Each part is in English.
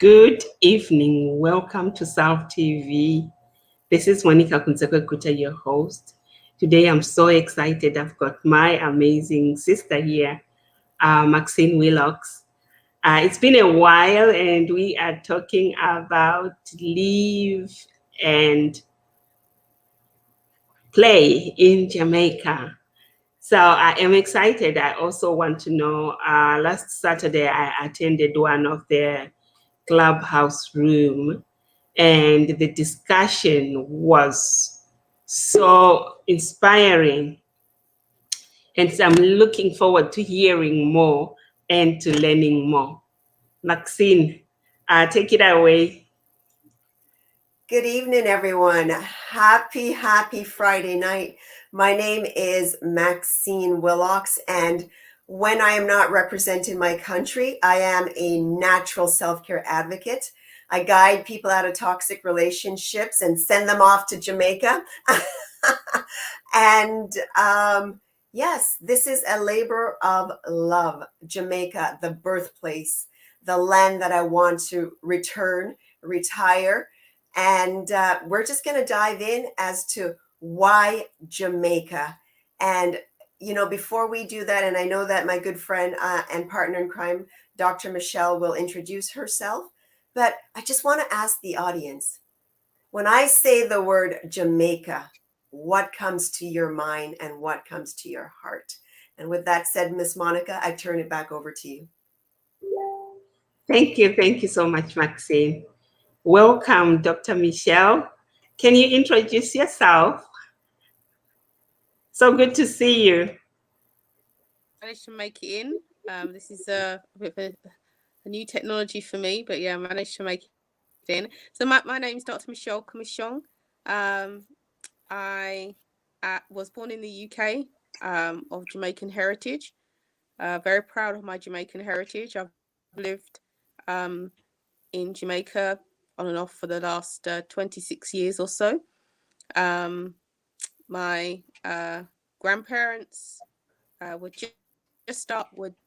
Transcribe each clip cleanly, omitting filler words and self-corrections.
Good evening. Welcome to South TV. This is Monica Kunseka, your host. Today, I'm so excited. I've got my amazing sister here, Maxine Willocks. It's been a while, and we are talking about live and play in Jamaica. So I am excited. I also want to know, last Saturday, I attended one of their clubhouse room, and the discussion was so inspiring, and so I'm looking forward to hearing more and to learning more. Maxine, take it away. Good evening, everyone. Happy Friday night. My name is Maxine Willocks, and when I am not representing my country, I am a natural self-care advocate. I guide people out of toxic relationships and send them off to Jamaica. And yes, this is a labor of love. Jamaica, the birthplace, the land that I want to retire. And we're just going to dive in as to why Jamaica. And, before we do that, and I know that my good friend and partner in crime, Dr. Michelle, will introduce herself, but I just want to ask the audience, when I say the word Jamaica, what comes to your mind and what comes to your heart? And with that said, Miss Monica, I turn it back over to you. Thank you. Thank you so much, Maxine. Welcome, Dr. Michelle. Can you introduce yourself? So good to see you. Managed to make it in. This is a bit of a new technology for me, but yeah, I managed to make it in. So my name is Dr. Michelle Commissiong. I was born in the UK of Jamaican heritage. Very proud of my Jamaican heritage. I've lived in Jamaica on and off for the last 26 years or so. My grandparents were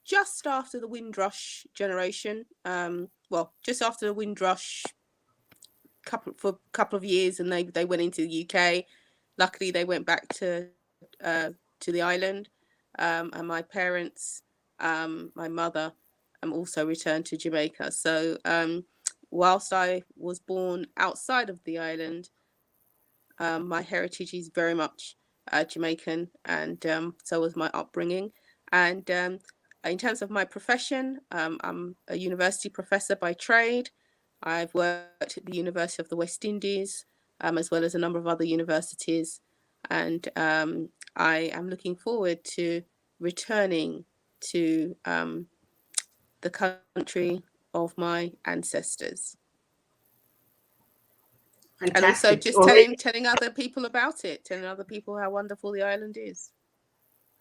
just after the Windrush generation. Just after the Windrush for a couple of years, and they went into the UK. Luckily, they went back to the island, and my parents, my mother, also returned to Jamaica. So whilst I was born outside of the island, my heritage is very much Jamaican, and so was my upbringing. And in terms of my profession, I'm a university professor by trade. I've worked at the University of the West Indies, as well as a number of other universities. And I am looking forward to returning to the country of my ancestors. Fantastic. And also just telling other people about it, telling other people how wonderful the island is.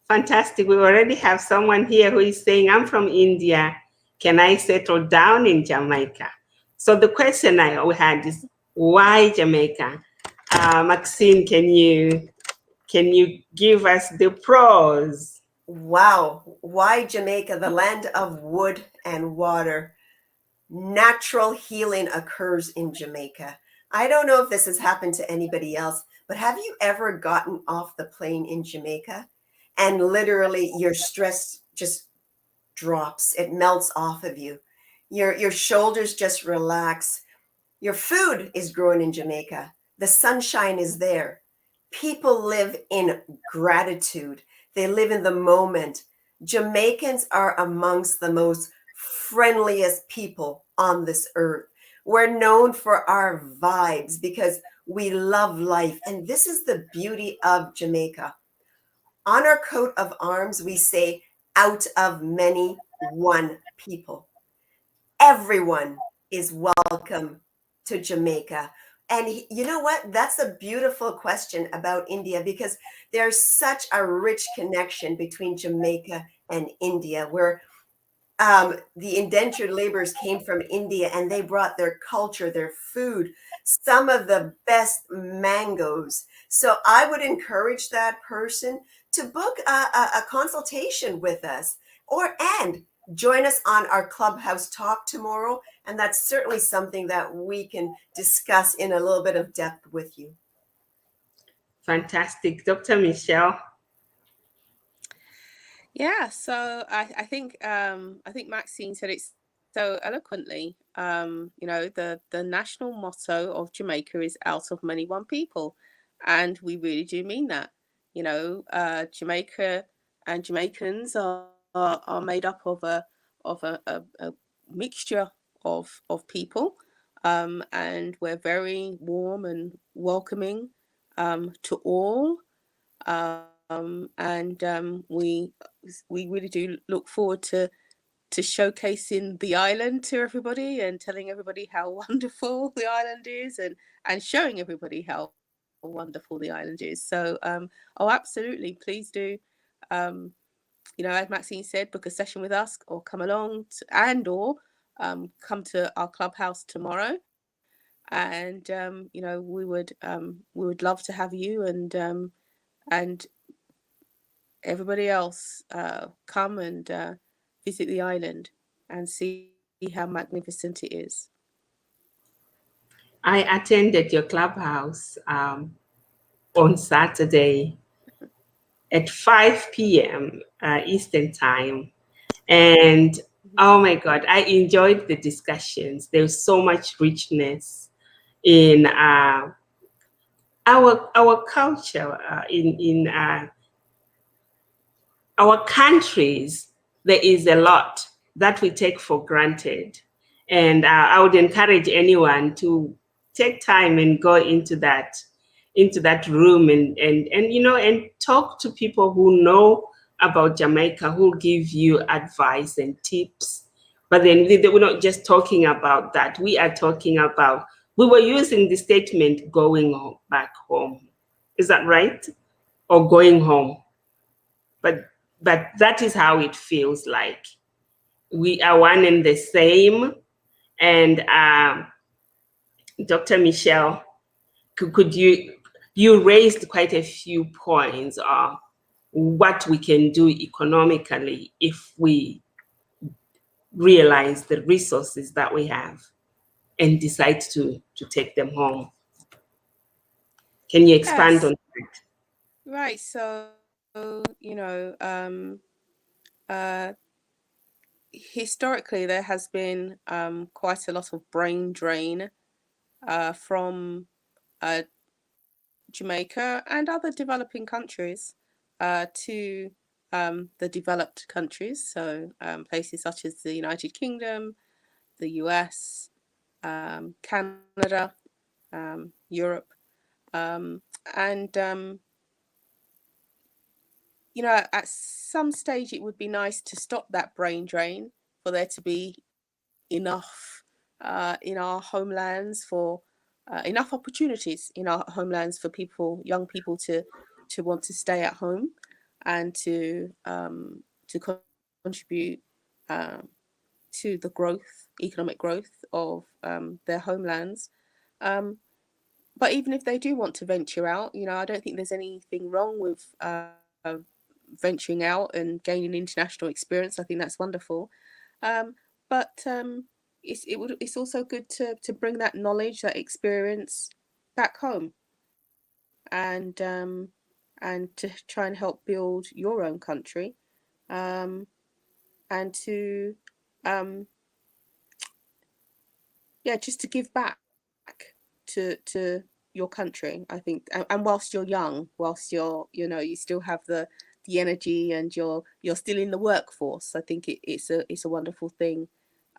Fantastic. We already have someone here who is saying, I'm from India. Can I settle down in Jamaica? So the question I had is, why Jamaica? Maxine, can you give us the pros? Wow. Why Jamaica, the land of wood and water? Natural healing occurs in Jamaica. I don't know if this has happened to anybody else, but have you ever gotten off the plane in Jamaica and literally your stress just drops? It melts off of you. Your shoulders just relax. Your food is growing in Jamaica. The sunshine is there. People live in gratitude. They live in the moment. Jamaicans are amongst the most friendliest people on this earth. We're known for our vibes because we love life. And this is the beauty of Jamaica. On our coat of arms, we say, out of many, one people. Everyone is welcome to Jamaica. And you know what? That's a beautiful question about India, because there's such a rich connection between Jamaica and India, where the indentured laborers came from India and they brought their culture, their food, some of the best mangoes. So I would encourage that person to book a consultation with us, and join us on our Clubhouse talk tomorrow. And that's certainly something that we can discuss in a little bit of depth with you. Fantastic. Dr. Michelle? Yeah, so I think Maxine said it so eloquently. The national motto of Jamaica is "Out of many, one people," and we really do mean that. Jamaica and Jamaicans are made up of a mixture of people, and we're very warm and welcoming to all. We really do look forward to showcasing the island to everybody and telling everybody how wonderful the island is, and showing everybody how wonderful the island is. So absolutely, please do, as Maxine said, book a session with us, or come along or come to our clubhouse tomorrow. And we would love to have you and everybody else come and visit the island and see how magnificent it is. I attended your clubhouse on Saturday at 5 p.m. Eastern time. And oh my God, I enjoyed the discussions. There's so much richness in our culture, in our countries. There is a lot that we take for granted. And I would encourage anyone to take time and go into that room and talk to people who know about Jamaica, who give you advice and tips. But then we're not just talking about that. We are talking about, we were using the statement going back home. Is that right? Or going home. But that is how it feels like. We are one and the same. And Dr. Michelle, could you raised quite a few points of what we can do economically if we realize the resources that we have and decide to take them home. Can you expand on that? Right. So, historically, there has been quite a lot of brain drain from Jamaica and other developing countries to the developed countries. So places such as the United Kingdom, the US, Canada, Europe, at some stage it would be nice to stop that brain drain, for there to be enough in our homelands, for enough opportunities in our homelands for young people to want to stay at home and to contribute to the economic growth of their homelands. But even if they do want to venture out, I don't think there's anything wrong with venturing out and gaining international experience. I think that's wonderful. But it's also good to bring that knowledge, that experience back home, and to try and help build your own country, and to just to give back to your country, I think. And whilst you're young, whilst you still have the energy and you're still in the workforce, I think it's a wonderful thing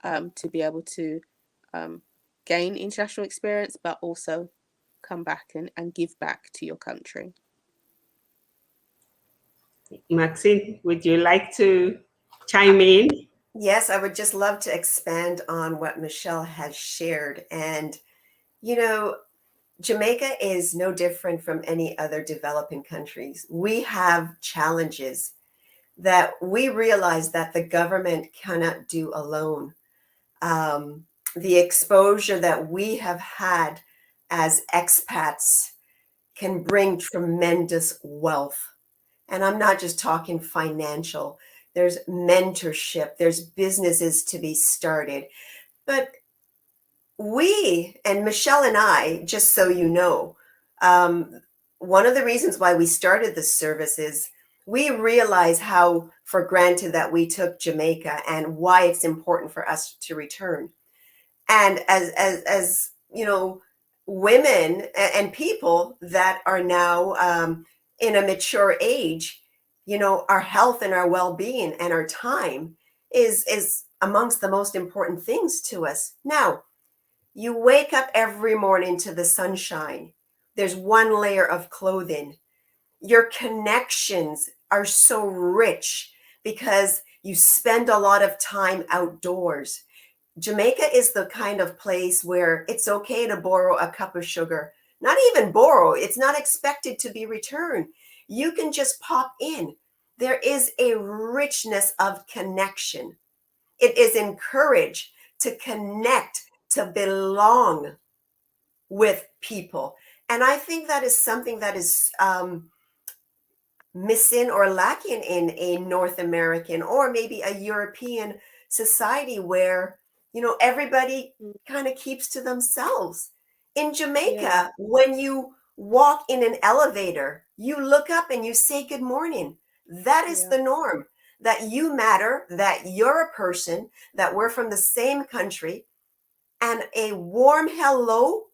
to be able to gain international experience, but also come back and give back to your country. Maxine, would you like to chime in? Yes, I would just love to expand on what Michelle has shared. And, Jamaica is no different from any other developing countries. We have challenges that we realize that the government cannot do alone. The exposure that we have had as expats can bring tremendous wealth. And I'm not just talking financial. there's mentorship, there's businesses to be started. But we, and Michelle and I, just so you know, one of the reasons why we started this service is we realize how for granted that we took Jamaica and why it's important for us to return. And as you know, women and people that are now in a mature age, you know, our health and our well-being and our time is amongst the most important things to us. Now, you wake up every morning to the sunshine. There's one layer of clothing. Your connections are so rich because you spend a lot of time outdoors. Jamaica is the kind of place where it's okay to borrow a cup of sugar. Not even borrow, it's not expected to be returned. You can just pop in. There is a richness of connection. It is encouraged to connect, to belong with people. And I think that is something that is missing or lacking in a North American or maybe a European society where, you know, everybody kind of keeps to themselves. In Jamaica, Yeah. when you walk in an elevator, you look up and you say good morning. That is Yeah. the norm. That you matter, that you're a person, that we're from the same country, and a warm hello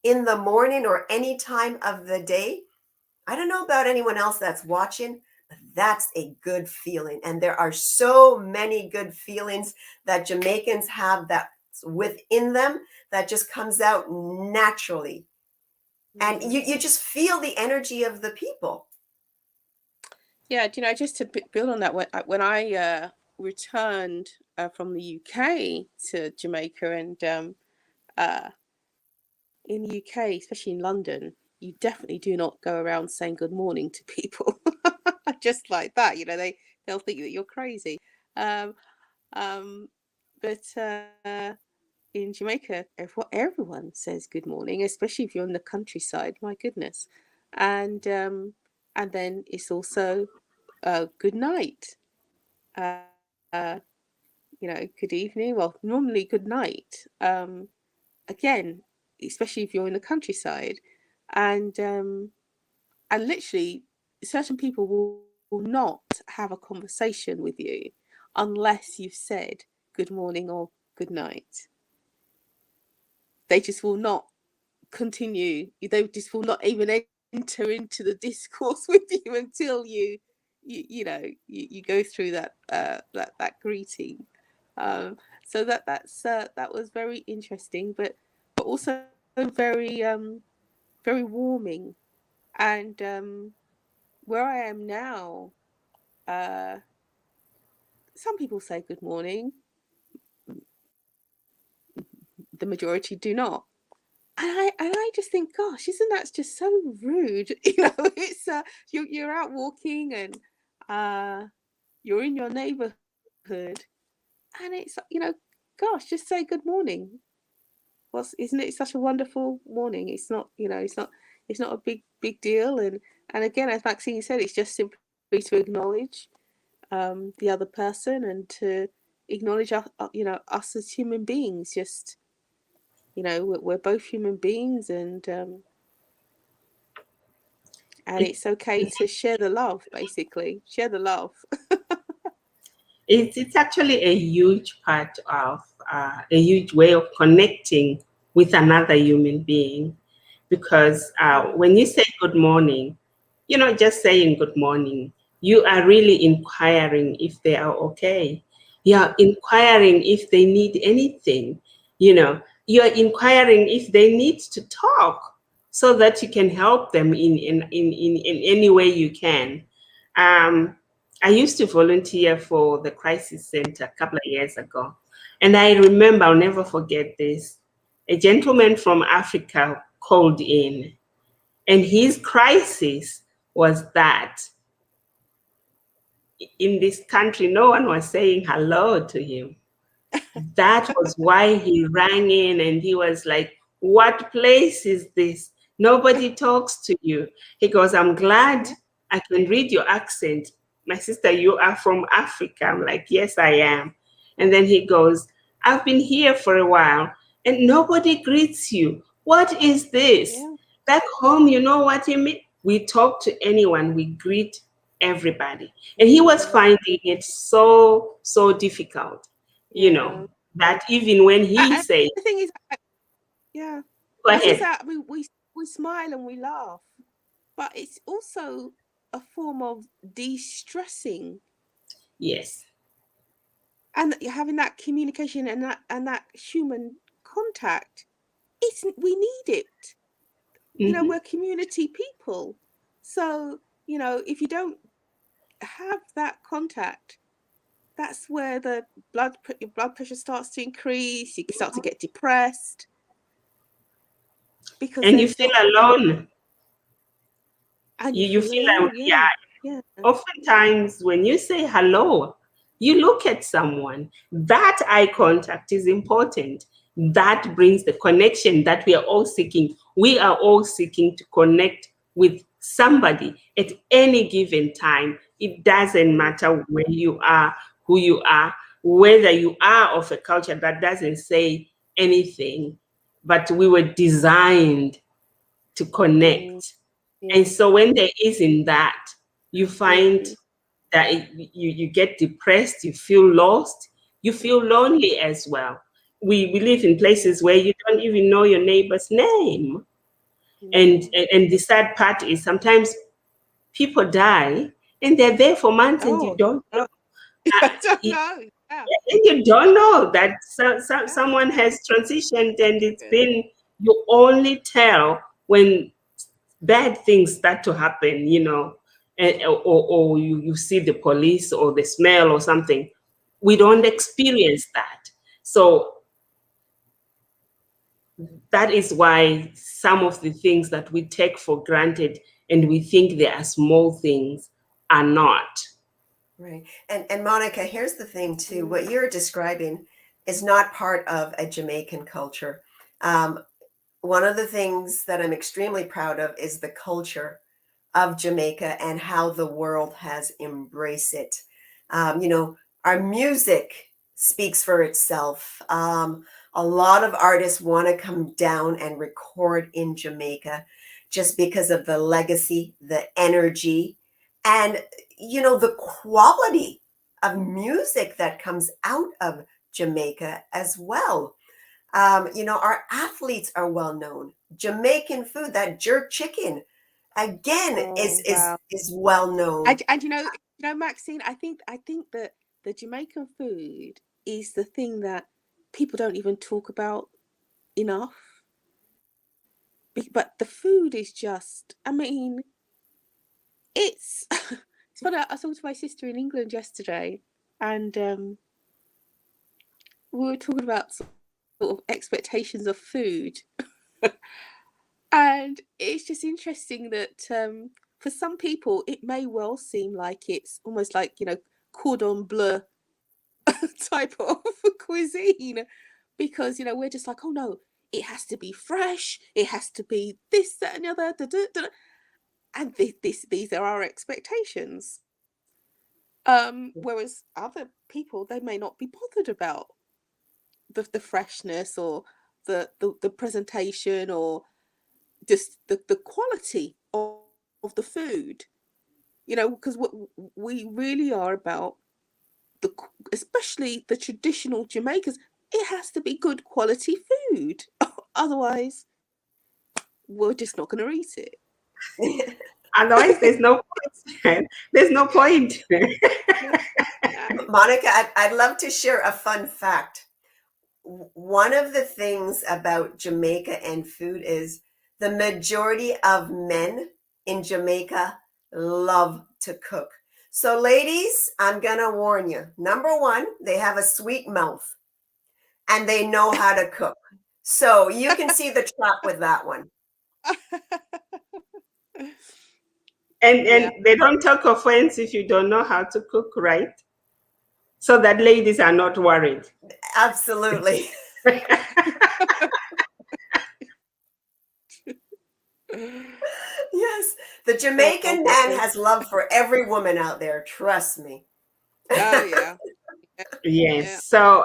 in the morning or any time of the day. I don't know about anyone else that's watching, but that's a good feeling. And there are so many good feelings that Jamaicans have that's within them that just comes out naturally. And you just feel the energy of the people. Yeah, do you know, just to build on that, when I returned from the UK to Jamaica, and uh, in the UK, especially in London, you definitely do not go around saying good morning to people just like that. You know, they'll think that you're crazy. Um, um, but in Jamaica, everyone says good morning, especially if you're in the countryside. My goodness, and then it's also good night. Uh, you know, good evening. Well, normally good night. Again, especially if you're in the countryside, and literally, certain people will not have a conversation with you unless you've said good morning or good night. They just will not continue. They just will not even enter into the discourse with you until you go through that greeting. Um, so that was very interesting, but also very warming. And where I am now, uh, some people say good morning. The majority do not. And I just think, gosh, isn't that just so rude? You know, it's you're out walking, and you're in your neighborhood, and it's, you know, gosh, just say good morning. Isn't it such a wonderful morning? It's not, you know, it's not a big deal. And again, as Maxine said, it's just simply to acknowledge the other person, and to acknowledge us as human beings. Just, you know, we're both human beings, and it's okay to share the love. Basically, share the love. It's actually a huge part of a huge way of connecting with another human being, because when you say good morning, you're not just saying good morning. You are really inquiring if they are okay. You're inquiring if they need anything. You know, you're inquiring if they need to talk, so that you can help them in any way you can. I used to volunteer for the crisis center a couple of years ago. And I remember, I'll never forget this. A gentleman from Africa called in, and his crisis was that in this country, no one was saying hello to him. That was why he rang in, and he was like, "What place is this? Nobody talks to you." He goes, "I'm glad I can read your accent. my sister, you are from Africa. I'm like, yes, I am. And then he goes, I've been here for a while and nobody greets you. What is this? Yeah. Back home, you know what you mean? We talk to anyone, we greet everybody. And he was finding it so, so difficult, you Yeah. know, that even when he And says, the thing is, yeah, go it's just ahead. that we smile and we laugh, but it's also a form of de-stressing, Yes. and having that communication and that human contact. We need it. You know, Mhm. we're community people, so you know, if you don't have that contact, that's where your blood pressure starts to increase. You start to get depressed because And you there's feel not, alone. and you You feel feel alone. yeah. Yeah. Oftentimes, when you say hello, you look at someone. That eye contact is important. That brings the connection that we are all seeking. We are all seeking to connect with somebody at any given time. It doesn't matter where you are, who you are, whether you are of a culture that doesn't say anything, but we were designed to Mm, connect. And yeah. so when there isn't that, you find Mm. that you get depressed, you feel lost, you feel lonely as well. We live in Yeah. places where you don't even know your neighbor's name. And, Mm. and the sad part is sometimes people die and they're there for months and you Oh, don't know. I don't And know. Yeah. you don't know that Yeah. someone has transitioned and it's Yeah. been, you only tell when bad things start to happen, you know, or you see the police or the smell or something. We don't experience that. So that is why some of the things that we take for granted and we think they are small things are not. Right. And Monica, here's the thing too. Mm. What you're describing is not part of a Jamaican culture. Um, One of the things that I'm extremely proud of is the culture of Jamaica and how the world has embraced it. You know, our music speaks for itself. A lot of artists want to come down and record in Jamaica just because of the legacy, the energy, and, you know, the quality of music that comes out of Jamaica as well. You know, our athletes are well known. Jamaican food, that jerk chicken, again, Oh, wow. is well known. And Maxine, I think that the Jamaican food is the thing that people don't even talk about enough. But the food is just, I mean, it's it's funny. I talked to my sister in England yesterday, and we were talking about sort of expectations of food, and it's just interesting that for some people it may well seem like it's almost like, you know, cordon bleu type of cuisine, because, you know, we're just like, oh no, it has to be fresh, it has to be this, that, and the other, da, da, da. And these are our expectations. Whereas other people, they may not be bothered about the freshness or the presentation or just the quality of the food. You know, because we really are about the, especially the traditional Jamaicans. It has to be good quality food, otherwise we're just not going to eat Otherwise, there's it. no point. There's no point. Yeah. Monica, I'd love to share a fun fact. One of the things about Jamaica and food is the majority of men in Jamaica love to cook. So, ladies, I'm going to warn you. Number one, they have a sweet mouth and they know how to cook. So, you can see the trap with that one. Yeah. And they don't take offense if you don't know how to cook, right? So that ladies are not worried. Absolutely. Yes, the Jamaican man has love for every woman out there. Trust me. Oh yeah. Yes. Yeah. So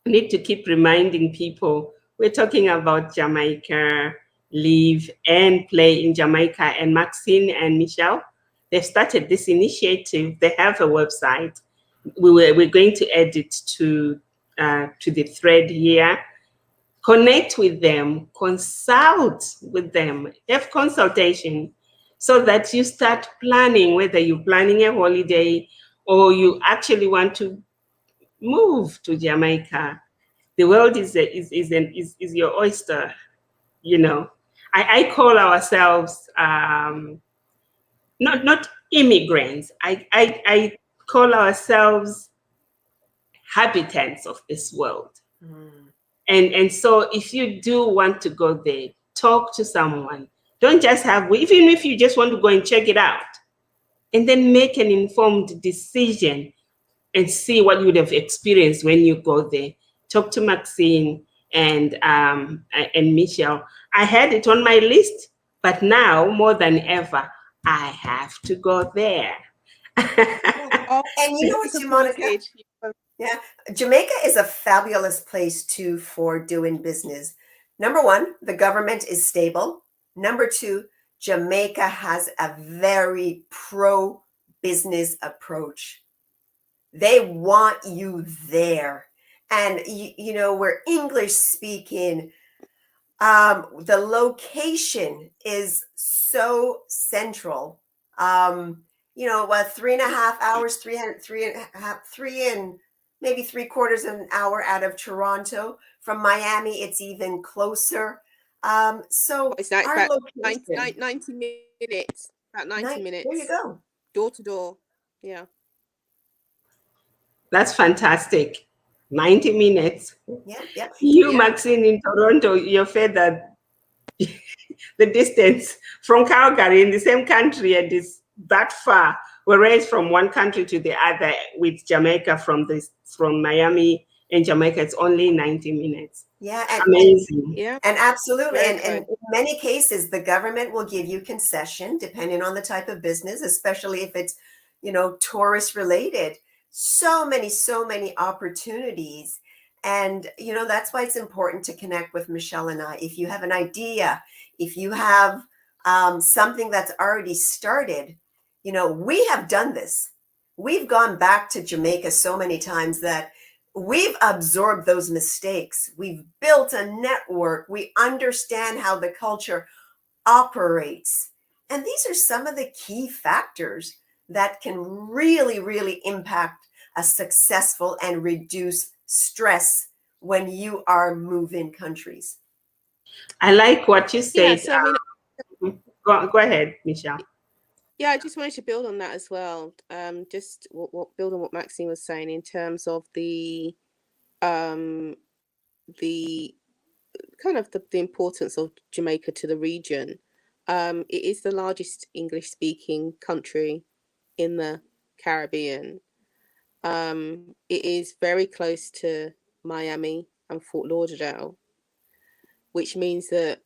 need to keep reminding people we're talking about Jamaica, live and play in Jamaica. And Maxine and Michelle, they've started this initiative. They have a website. We're going to add it to the thread here. Connect with them, consult with them, have consultation so that you start planning, whether you're planning a holiday or you actually want to move to Jamaica. The world is your oyster, you know. I call ourselves not immigrants. I call ourselves habitants of this world. Mm. And so if you do want to go there, talk to someone. Don't just even if you just want to go and check it out, and then make an informed decision and see what you would have experienced when you go there. Talk to Maxine and Michelle. I had it on my list, but now more than ever, I have to go there. Oh, And you know what, Monica? Yeah, Jamaica is a fabulous place too for doing business. Number one, the government is stable. Number two, Jamaica has a very pro business approach. They want you there. And, you know, we're English speaking. The location is so central. You know, what, 3.5 hours, three and maybe 3/4 of an hour out of Toronto. From Miami, it's even closer. So it's like our about location, 90 minutes. About 90 minutes. there you go. Door to door. Yeah. That's fantastic. 90 minutes. Yeah, yeah. You, Yeah. Maxine, in Toronto, you're further the distance from Calgary in the same country and is that far. Whereas from one country to the other with Jamaica from Miami and Jamaica, it's only 90 minutes. Yeah, Amazing. Yeah. and absolutely. Very And close. in many cases, the government will give you concession depending on the type of business, especially if it's, you know, tourist related. So many opportunities. And, you know, that's why it's important to connect with Michelle and I. If you have an idea, if you have something that's already started, you know, we have done this. We've gone back to Jamaica so many times that we've absorbed those mistakes. We've built a network. We understand how the culture operates. And these are some of the key factors that can really impact a successful and reduce stress when you are moving countries. I like what you Yeah. said. So, I mean, Go ahead, Michelle. yeah, I just wanted to build on that as well. Just build on what Maxine was saying in terms of um, the kind of the importance of Jamaica to the region. It is the largest English speaking country in the Caribbean. It is very close to Miami and Fort Lauderdale, which means that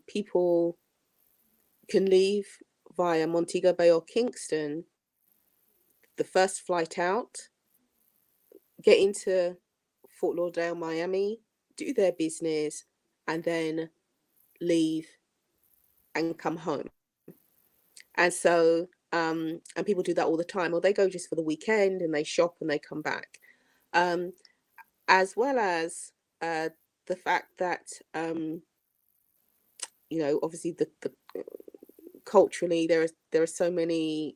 people can leave via Montego Bay or Kingston, the first flight out, get into Fort Lauderdale, Miami, do their business, and then leave and come home. And so, and people do that all the time, or they go just for the weekend and they shop and they come back. As well as the fact that, you know, obviously the culturally there are so many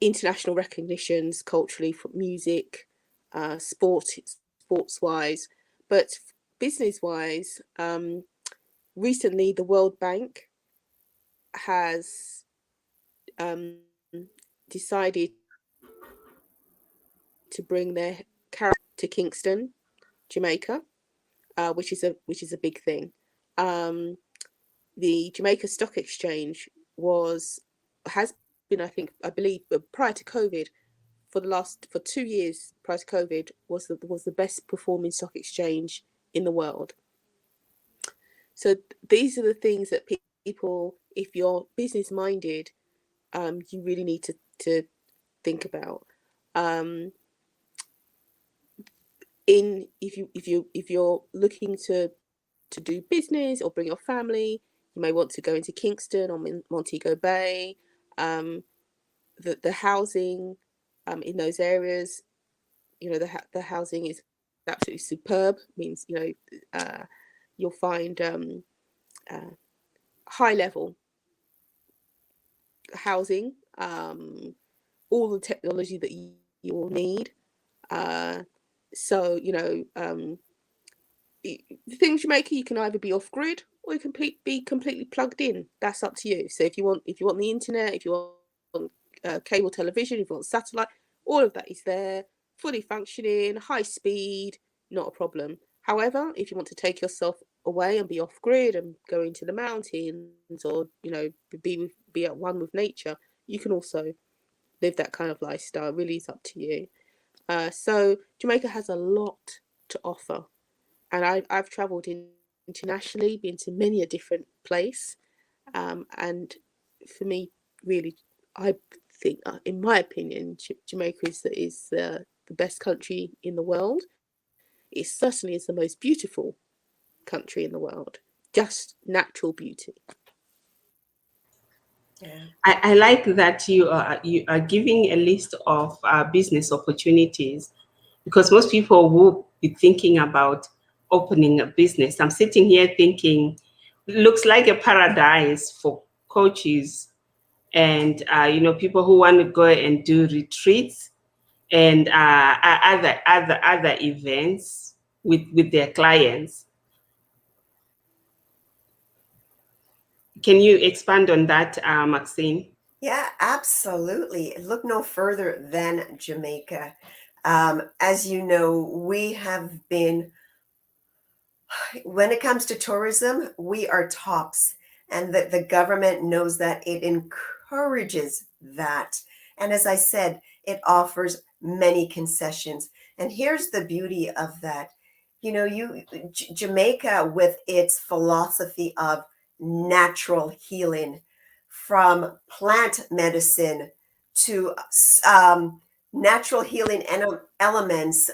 international recognitions culturally for music, sports wise, but business wise, recently the World Bank has decided to bring their carrier to Kingston, Jamaica, which is a big thing. The Jamaica Stock Exchange has been, I believe, prior to COVID, for 2 years prior to COVID, was the best performing stock exchange in the world. So these are the things that people, if you're business minded, you really need to think about. If you're looking to do business or bring your family, you may want to go into Kingston or Montego Bay. The housing in those areas, the housing is absolutely superb. Means you'll find high level housing, all the technology that you will need. So the thing in Jamaica, you can either be off grid or you can be completely plugged in. That's up to you. So if you want the internet, if you want cable television, if you want satellite, all of that is there, fully functioning, high speed, not a problem. However, if you want to take yourself away and be off grid and go into the mountains, or be at one with nature, you can also live that kind of lifestyle. It really is up to you. So Jamaica has a lot to offer, and I've travelled internationally, been to many a different place, and for me, really, I think, in my opinion, Jamaica is the best country in the world. It certainly is the most beautiful country in the world, just natural beauty. Yeah. I like that you are giving a list of business opportunities, because most people will be thinking about opening a business. I'm sitting here thinking, it looks like a paradise for coaches and people who want to go and do retreats and other events with their clients. Can you expand on that, Maxine? Yeah, absolutely. Look no further than Jamaica. As you know, we have been, when it comes to tourism, we are tops, and the government knows that. It encourages that. And as I said, it offers many concessions. And here's the beauty of that. Jamaica, with its philosophy of natural healing, from plant medicine to natural healing elements,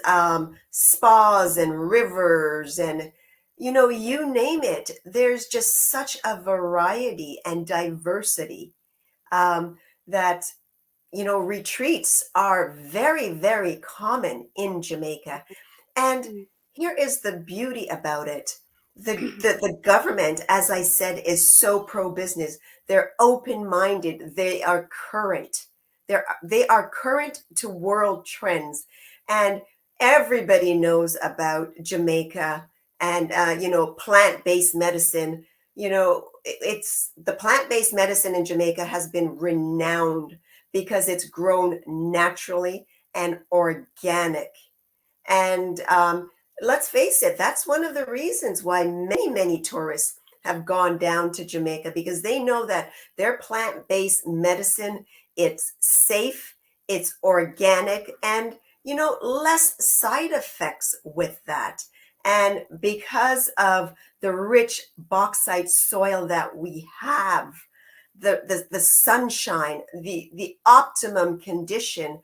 spas and rivers, and you name it. There's just such a variety and diversity, that retreats are very, very common in Jamaica. And here is the beauty about it. The government, as I said, is so pro-business. They're open-minded. They are current. They are current to world trends. And everybody knows about Jamaica and plant-based medicine. It's the plant-based medicine in Jamaica has been renowned because it's grown naturally and organic. And let's face it, that's one of the reasons why many, many tourists have gone down to Jamaica, because they know that their plant-based medicine, it's safe, it's organic, and less side effects with that. And because of the rich bauxite soil that we have, the sunshine, the optimum condition,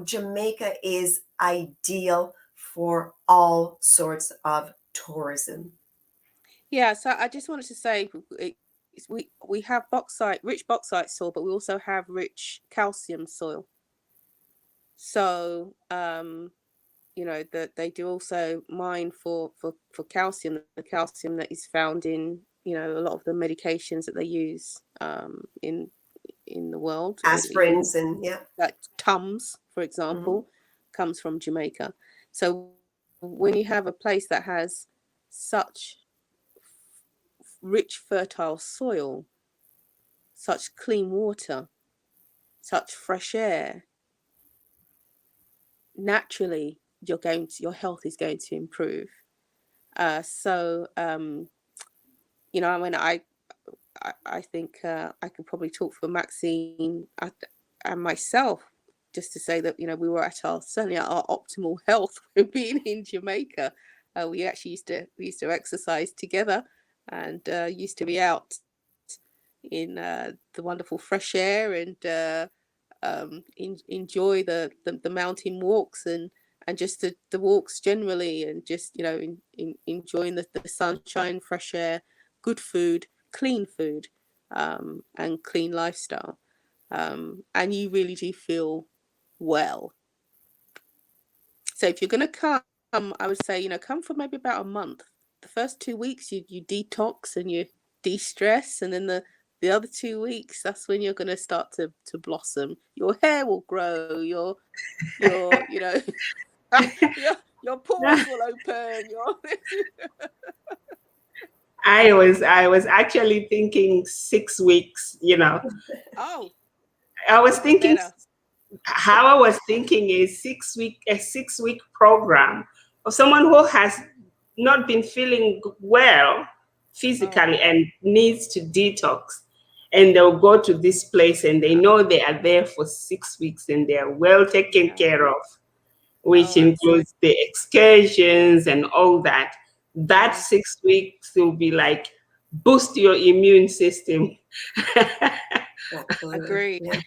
Jamaica is ideal for all sorts of tourism. Yeah, so I just wanted to say, we have rich bauxite soil, but we also have rich calcium soil. So that they do also mine for calcium, the calcium that is found in a lot of the medications that they use in the world. Aspirins and yeah. Like Tums, for example, comes from Jamaica. So when you have a place that has such rich, fertile soil, such clean water, such fresh air, naturally your health is going to improve. I think I could probably talk for Maxine and myself, just to say that we were certainly at our optimal health when being in Jamaica. We actually used to exercise together and used to be out in the wonderful fresh air and enjoy the mountain walks and just the walks generally, and just enjoying the sunshine, fresh air, good food, clean food, and clean lifestyle, and you really do feel well. So if you're going to come, I would say come for maybe about a month. The first 2 weeks you detox and you de-stress, and then the other 2 weeks, that's when you're going to start to blossom. Your hair will grow, your your pores will open. I was actually thinking 6 weeks. Oh, I was even thinking better. how I was thinking is a 6 week program of someone who has not been feeling well physically and needs to detox. And they'll go to this place and they know they are there for 6 weeks and they are well taken care of, which includes the excursions and all that. That 6 weeks will be like boost your immune system. Agreed. Yeah.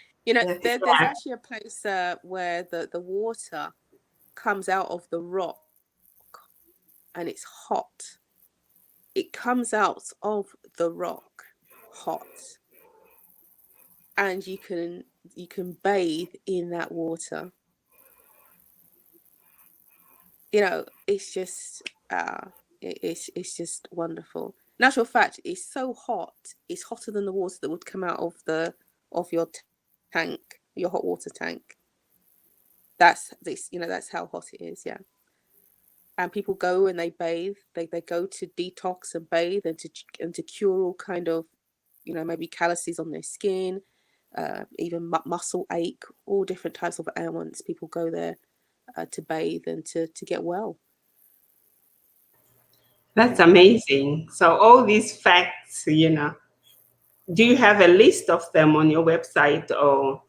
There's actually a place where the water comes out of the rock and it's hot. It comes out of the rock hot, and you can bathe in that water. It's just it's just wonderful. In actual fact, it's so hot. It's hotter than the water that would come out of your tank, your hot water tank. That's how hot it is. Yeah. And people go and they bathe. They go to detox and bathe and to cure all kind of maybe calluses on their skin, even muscle ache, all different types of ailments. People go there to bathe and to get well. That's amazing. So all these facts, do you have a list of them on your website, or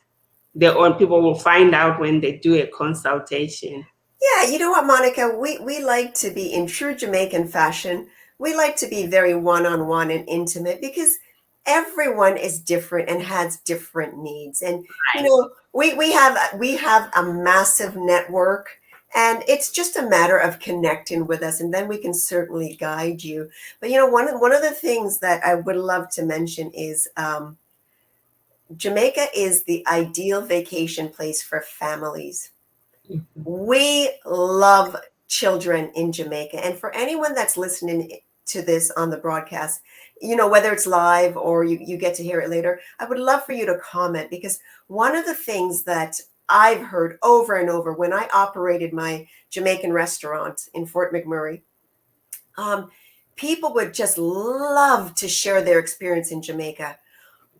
people will find out when they do a consultation? Yeah, you know what, Monica? We like to be, in true Jamaican fashion, we like to be very one-on-one and intimate, because everyone is different and has different needs. And we have a massive network, and it's just a matter of connecting with us, and then we can certainly guide you. But one of the things that I would love to mention is Jamaica is the ideal vacation place for families. We love children in Jamaica. And for anyone that's listening to this on the broadcast, whether it's live or you get to hear it later, I would love for you to comment, because one of the things that I've heard over and over when I operated my Jamaican restaurant in Fort McMurray, people would just love to share their experience in Jamaica.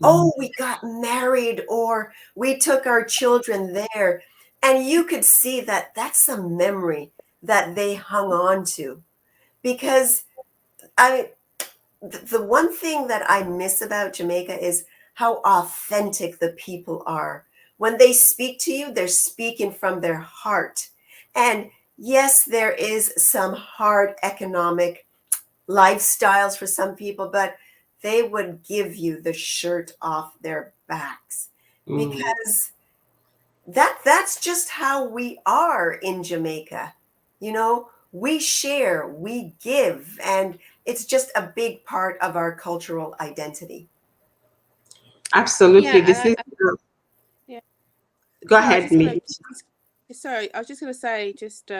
Oh, we got married, or we took our children there. And you could see that that's a memory that they hung on to. Because the one thing that I miss about Jamaica is how authentic the people are. When they speak to you, they're speaking from their heart. And yes, there is some hard economic lifestyles for some people, but they would give you the shirt off their backs, because that's just how we are in Jamaica. We share, we give, and it's just a big part of our cultural identity. Absolutely. Yeah. Go ahead, me. Sorry, I was just going to say, just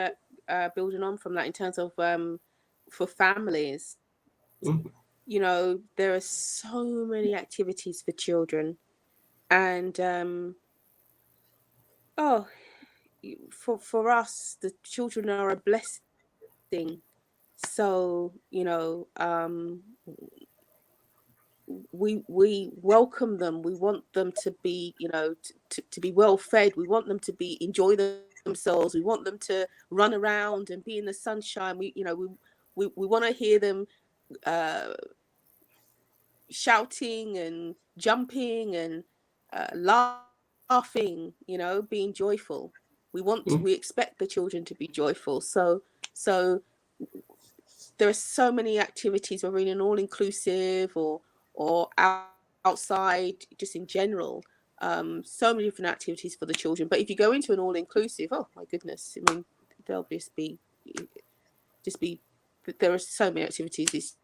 building on from that, in terms of for families, there are so many activities for children, and for us, the children are a blessing. So we welcome them. We want them to be to be well fed. We want them to enjoy themselves. We want them to run around and be in the sunshine. We want to hear them shouting and jumping and laughing, being joyful. We expect the children to be joyful. So there are so many activities, whether in an all-inclusive or outside, just in general. So many different activities for the children. But if you go into an all-inclusive, oh my goodness, I mean, there'll just be there are so many activities. It's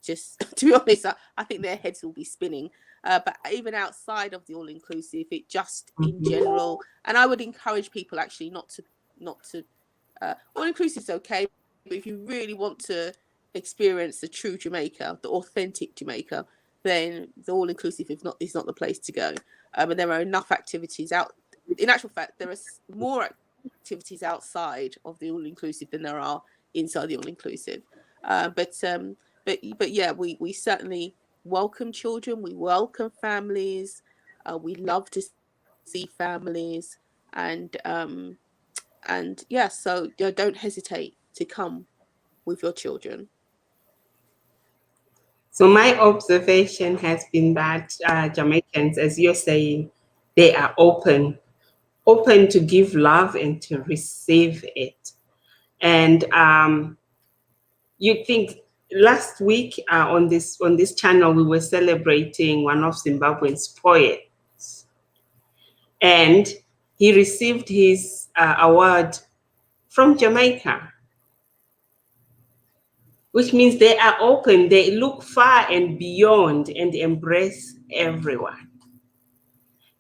just, to be honest, I think their heads will be spinning. But even outside of the all-inclusive, it just in general, and I would encourage people actually not to all-inclusive is okay, but if you really want to experience the true Jamaica, the authentic Jamaica, then the all-inclusive is not the place to go. And there are enough activities out. In actual fact, there are more activities outside of the all-inclusive than there are inside the all-inclusive. But yeah, we certainly welcome children. We welcome families. We love to see families, and yeah, so don't hesitate to come with your children. So my observation has been that Jamaicans, as you're saying, they are open to give love and to receive it. And you think last week on this channel we were celebrating one of Zimbabwe's poets, and he received his award from Jamaica, which means they are open, they look far and beyond and embrace everyone.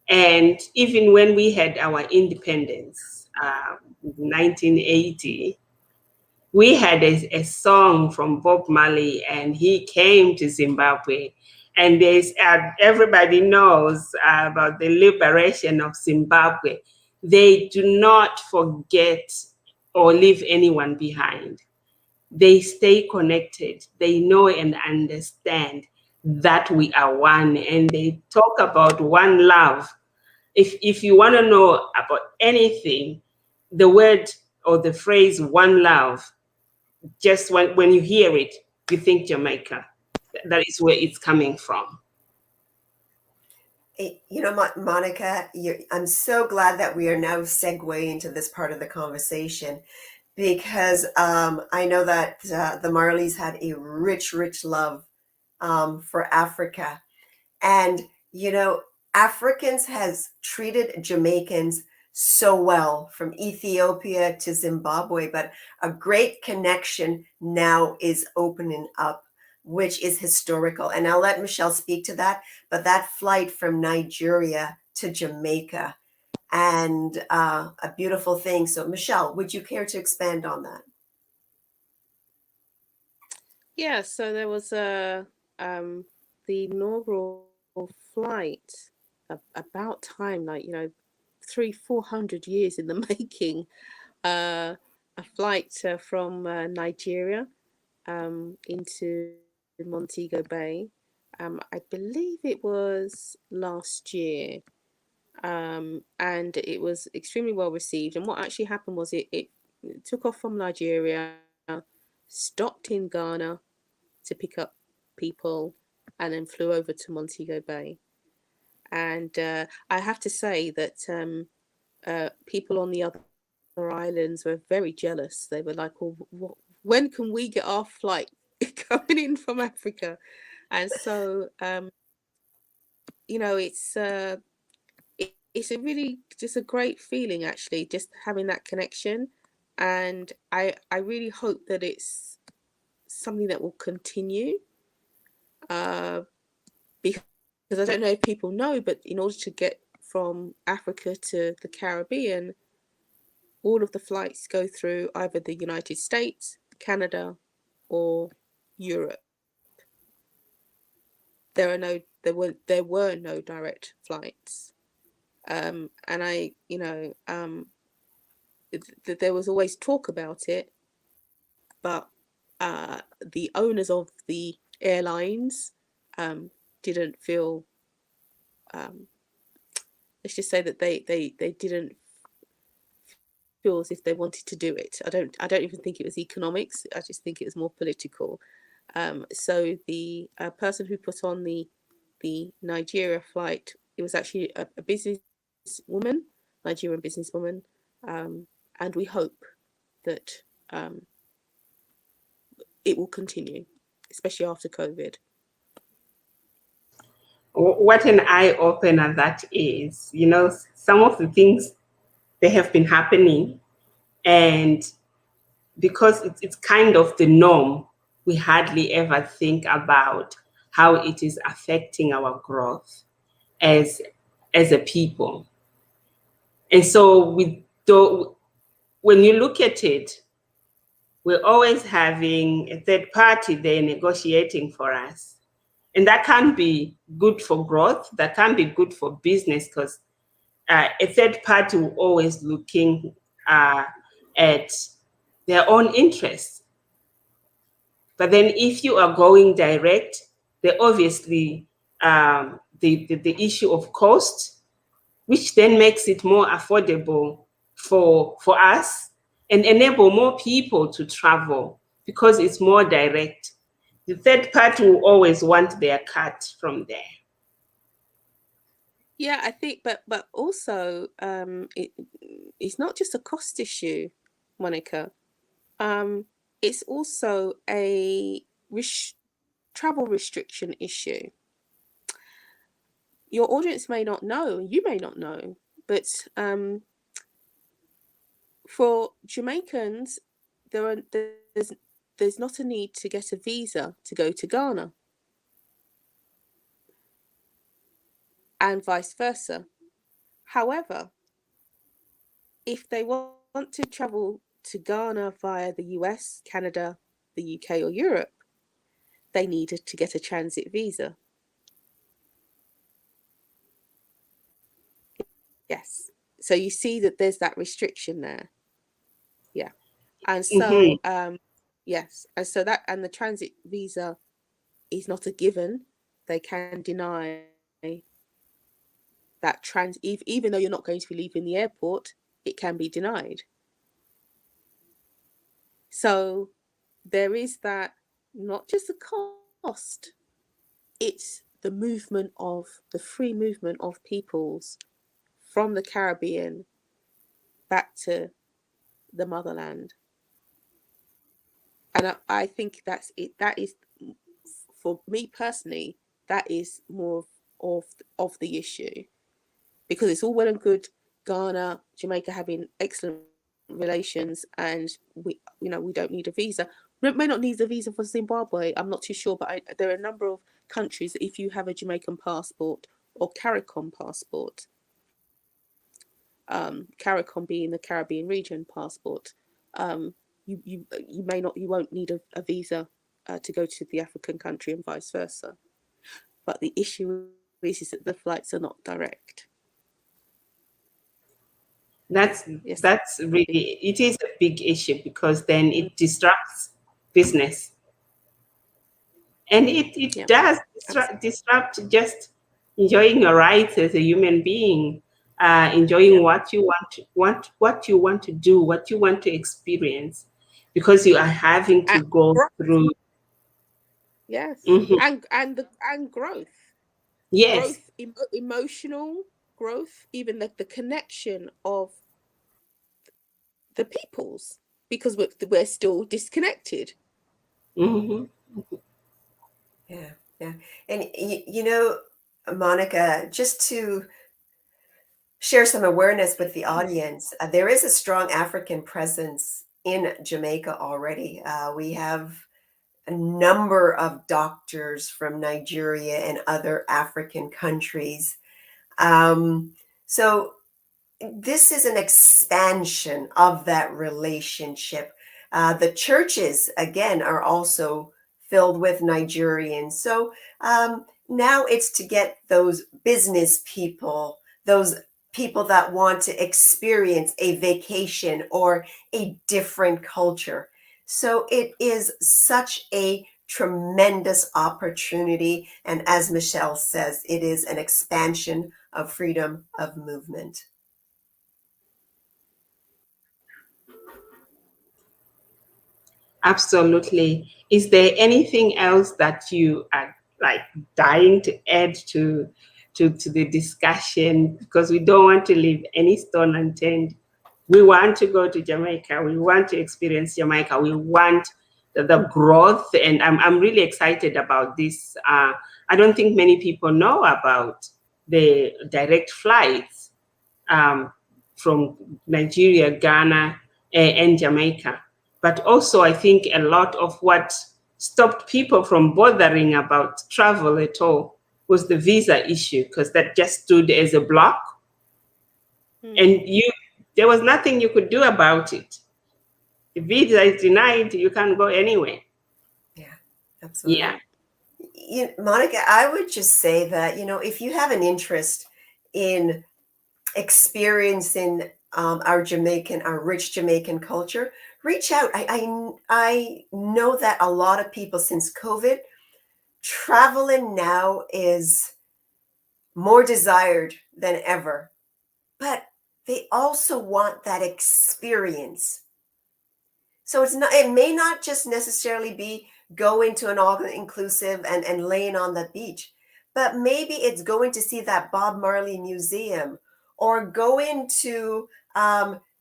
And even when we had our independence, 1980, we had a song from Bob Marley, and he came to Zimbabwe. And there's everybody knows about the liberation of Zimbabwe. They do not forget or leave anyone behind. They stay connected. They know and understand that we are one, and they talk about one love. If you want to know about anything, the word or the phrase "one love," just when you hear it, you think Jamaica. That is where it's coming from. You know, Monica, I'm so glad that we are now segueing into this part of the conversation, because I know that the Marleys had a rich love for Africa. And, you know, Africans has treated Jamaicans so well, from Ethiopia to Zimbabwe, but a great connection now is opening up, which is historical. And I'll let Michelle speak to that, but that flight from Nigeria to Jamaica, and a beautiful thing. So Michelle, would you care to expand on that? Yeah, so there was the inaugural flight about time, like 300-400 years in the making, a flight from Nigeria into Montego Bay. I believe it was last year, and it was extremely well received. And what actually happened was it took off from Nigeria, stopped in Ghana to pick up people, and then flew over to Montego Bay. And I have to say that people on the other islands were very jealous. They were like, well, when can we get our flight coming in from Africa? And so, it's a really just a great feeling, actually, just having that connection. And I really hope that it's something that will continue, because I don't know if people know, but in order to get from Africa to the Caribbean, all of the flights go through either the United States, Canada, or Europe. There were no direct flights, and there was always talk about it, but the owners of the airlines didn't feel. Let's just say that they didn't feel as if they wanted to do it. I don't even think it was economics. I just think it was more political. So the person who put on the Nigeria flight, it was actually a businesswoman, Nigerian businesswoman, and we hope that it will continue, especially after COVID. What an eye opener that is. You know, some of the things they have been happening, and because it's kind of the norm, we hardly ever think about how it is affecting our growth as a people. And so when you look at it, we're always having a third party there negotiating for us. And that can be good for growth, that can be good for business, because a third party will always looking at their own interests. But then if you are going direct, they obviously, the issue of cost, which then makes it more affordable for us and enable more people to travel because it's more direct. The third party will always want their cut from there. Yeah, I think, but also, it's not just a cost issue, Monica. It's also a travel restriction issue. Your audience may not know, you may not know, but for Jamaicans, there's not a need to get a visa to go to Ghana, and vice versa. However, if they want to travel to Ghana via the US, Canada, the UK, or Europe, they needed to get a transit visa. Yes. So you see that there's that restriction there. Yeah. And so, yes. And so and the transit visa is not a given. They can deny that even though you're not going to be leaving the airport, it can be denied. So there is that, not just the cost, it's the free movement of peoples from the Caribbean back to the motherland. And I think that's it. That is, for me personally, that is more of the issue, because it's all well and good Ghana, Jamaica having excellent relations, and we don't need a visa. We may not need a visa for Zimbabwe. I'm not too sure, but there are a number of countries that if you have a Jamaican passport or CARICOM passport, CARICOM being the Caribbean region passport, you won't need a visa to go to the African country and vice versa. But the issue is that the flights are not direct. That's really, it is a big issue, because then it disrupts business. And it does disrupt just enjoying your rights as a human being, enjoying what you want to do, what you want to experience, because you are having to go through. Yes. Mm-hmm. And growth. Yes. Growth, emotional growth, even the connection of the peoples, because we're still disconnected. Mm-hmm. Yeah. And Monica, just to share some awareness with the audience, there is a strong African presence in Jamaica already. We have a number of doctors from Nigeria and other African countries. So this is an expansion of that relationship. The churches, again, are also filled with Nigerians. So now it's to get those business people, those people that want to experience a vacation or a different culture. So it is such a tremendous opportunity. And as Michelle says, it is an expansion of freedom of movement. Absolutely. Is there anything else that you are like dying to add to the discussion? Because we don't want to leave any stone unturned. We want to go to Jamaica. We want to experience Jamaica. We want the growth, and I'm really excited about this. I don't think many people know about the direct flights from Nigeria, Ghana, and Jamaica. But also, I think a lot of what stopped people from bothering about travel at all was the visa issue, because that just stood as a block, and there was nothing you could do about it. The visa is denied, you can't go anywhere. Yeah, absolutely. Yeah. Monica, I would just say that, if you have an interest in experiencing our rich Jamaican culture, reach out. I know that a lot of people, since COVID, traveling now is more desired than ever, but they also want that experience. So it may not just necessarily be going to an all-inclusive and laying on the beach, but maybe it's going to see that Bob Marley Museum, or going to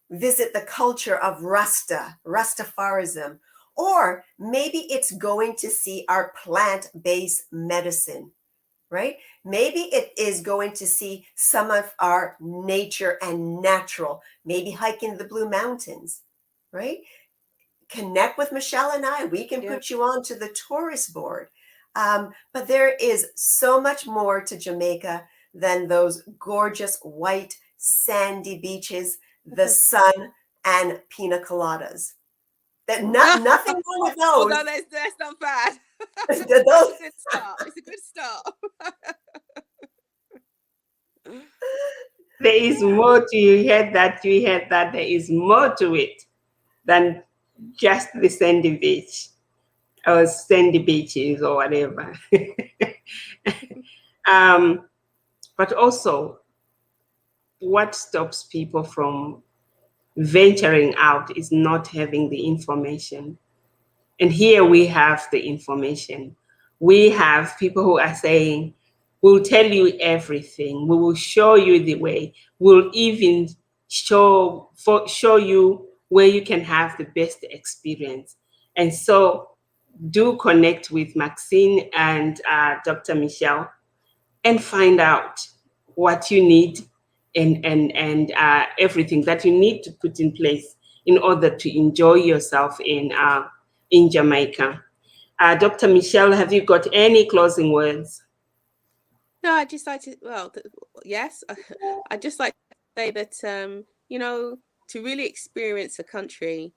visit the culture of Rastafarism, or maybe it's going to see our plant-based medicine, right? Maybe it is going to see some of our nature and natural, maybe hiking the Blue Mountains, right? Connect with Michelle and I. We can put you on to the tourist board. But there is so much more to Jamaica than those gorgeous white sandy beaches, the sun, and pina coladas. Nothing wrong with those. Oh, no, that's not bad. Those, It's a good start. It's a good start. There is more to you. Heard that. There is more to it than just the sandy beach or sandy beaches or whatever. But also, what stops people from venturing out is not having the information. And here we have the information. We have people who are saying, we'll tell you everything. We will show you the way. We'll even show you where you can have the best experience. And so do connect with Maxine and Dr. Michelle and find out what you need and everything that you need to put in place in order to enjoy yourself in Jamaica. Dr. Michelle, have you got any closing words? No, I'd just like to, yes, I'd just like to say that, to really experience a country,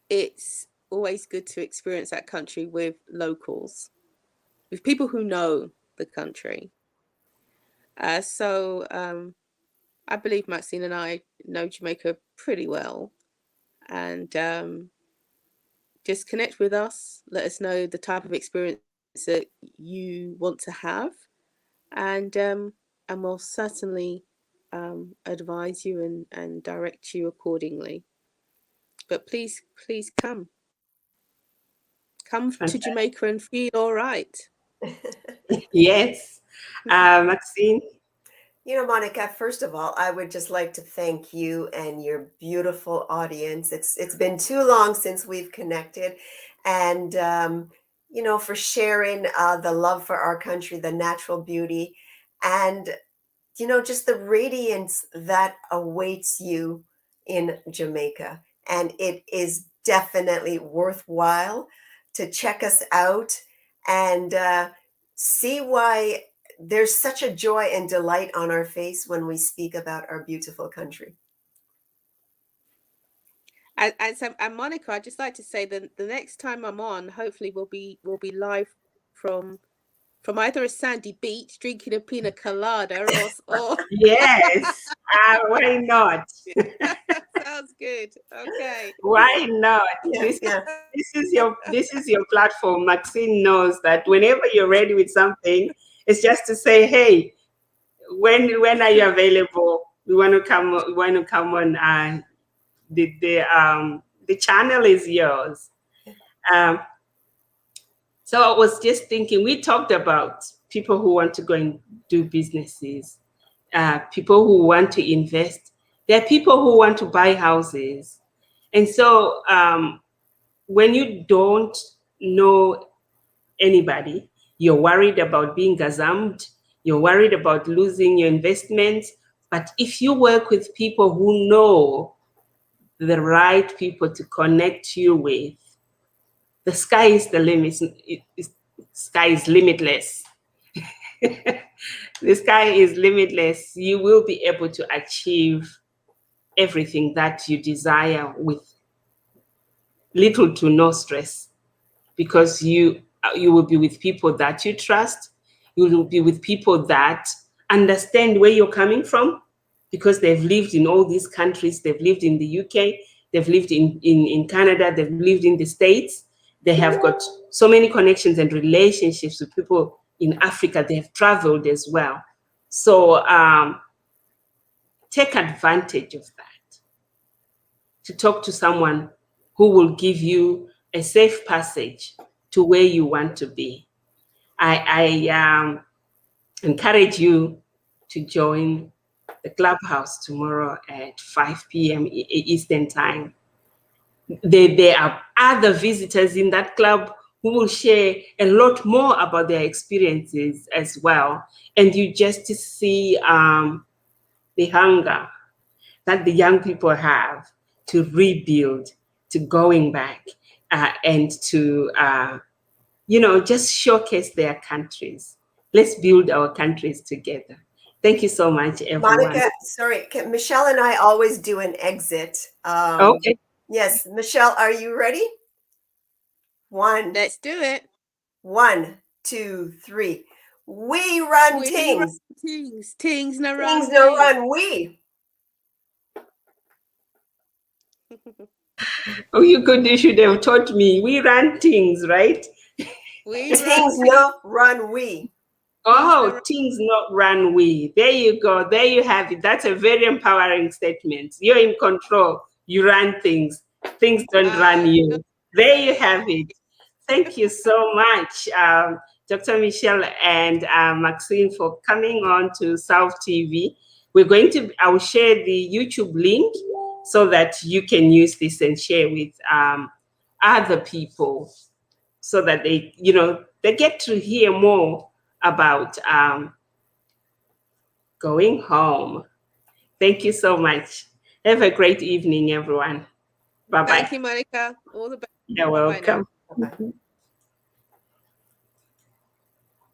it's always good to experience that country with locals, with people who know the country. So I believe Maxine and I know Jamaica pretty well, and just connect with us. Let us know the type of experience that you want to have, and we'll certainly advise you and direct you accordingly. But please come to Jamaica and feel all right. Yes. Maxine? Monica, first of all, I would just like to thank you and your beautiful audience. It's been too long since we've connected, and for sharing the love for our country, the natural beauty, and just the radiance that awaits you in Jamaica. And it is definitely worthwhile to check us out and see why there's such a joy and delight on our face when we speak about our beautiful country. And Monica, I'd just like to say that the next time I'm on, hopefully we'll be live from either a sandy beach drinking a pina colada or Yes. Why not? Sounds good. Okay. Why not? This is your platform. Maxine knows that whenever you're ready with something, it's just to say, hey, when are you available? We want to come on. The channel is yours. So I was just thinking, we talked about people who want to go and do businesses, people who want to invest. There are people who want to buy houses. And so when you don't know anybody, you're worried about being gazumed, you're worried about losing your investments. But if you work with people who know the right people to connect you with, the sky is the limit. Sky is limitless. The sky is limitless. You will be able to achieve everything that you desire with little to no stress, because you will be with people that you trust. You will be with people that understand where you're coming from, because they've lived in all these countries. They've lived in the UK, they've lived in Canada, they've lived in the States. They have got so many connections and relationships with people in Africa. They have traveled as well. So take advantage of that, to talk to someone who will give you a safe passage to where you want to be. I encourage you to join the clubhouse tomorrow at 5 p.m. Eastern time. There are other visitors in that club who will share a lot more about their experiences as well. And you just see the hunger that the young people have to rebuild, to going back, and to, just showcase their countries. Let's build our countries together. Thank you so much, everyone. Monica, sorry, Michelle and I always do an exit. Okay. Yes, Michelle, are you ready? Let's do it. 1, 2, 3. We run We things. run things. Things no Things run. no we. run we. Oh, you should have taught me. We run things, right? We run Things no run we. Oh, things not run we. There you go. There you have it. That's a very empowering statement. You're in control. You run things. Things don't run you. There you have it. Thank you so much, Dr. Michelle and Maxine, for coming on to South TV. I will share the YouTube link so that you can use this and share with other people, so that they get to hear more about going home. Thank you so much. Have a great evening, everyone. Bye-bye. Thank you, Monica. All the best. You're welcome. Bye-bye.